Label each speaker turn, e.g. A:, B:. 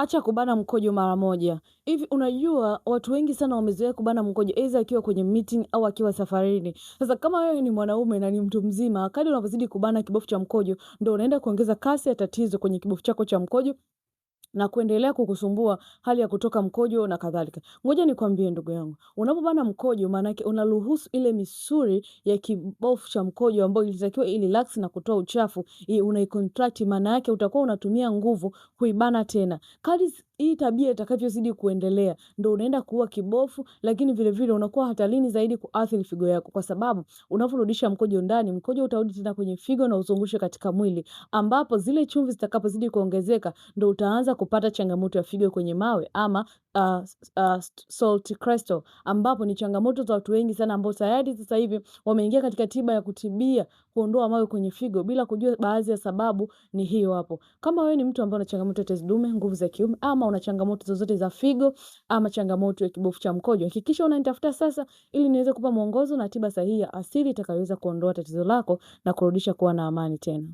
A: Acha kubana mkojo mara moja. Hivi unajua watu wengi sana wamezoea kubana mkojo aidha akiwa kwenye meeting au akiwa safarini. Sasa kama wewe ni mwanaume na ni mtu mzima, kadri unavyozidi kubana kibofu cha mkojo, ndio unaenda kuongeza kasi ya tatizo kwenye kibofu chako cha mkojo na kuendelea kukusumbua hali ya kutoka mkojo na kadhalika. Ngoja nikwambie ndugu yangu, unapobana mkojo maana yake unaruhusu ile misuli ya kibofu cha mkojo ambayo ilitakiwa irelax na kutoa uchafu, unaicontract, maana yake utakuwa unatumia nguvu kuibana tena. Kadri hii tabia itakavyozidi kuendelea, ndio unaenda kuua kibofu, lakini vile vile unakuwa hatarini zaidi kuathiri figo yako, kwa sababu unaporudisha mkojo ndani, mkojo utarudi tena kwenye figo na uzungushe katika mwili, ambapo zile chumvi zitakapozidi kuongezeka ndo utaanza kupata changamoto ya figo kwenye mawe ama salt crystal, ambapo ni changamoto za watu wengi sana ambao tayari sasa hivi wameingia katika tiba ya kutibia kuondoa mawe kwenye figo bila kujua baadhi ya sababu ni hiyo hapo. Kama wewe ni mtu ambaye una changamoto ya tezi dume, nguvu za kiume, ama una changamoto zozote za figo ama changamoto ya kibofu cha mkojo, hakikisha unanitafuta sasa ili niweze kupa mwongozo na tiba sahihi ya asili itakayoweza kuondoa tatizo lako na kurudisha kuwa na amani tena.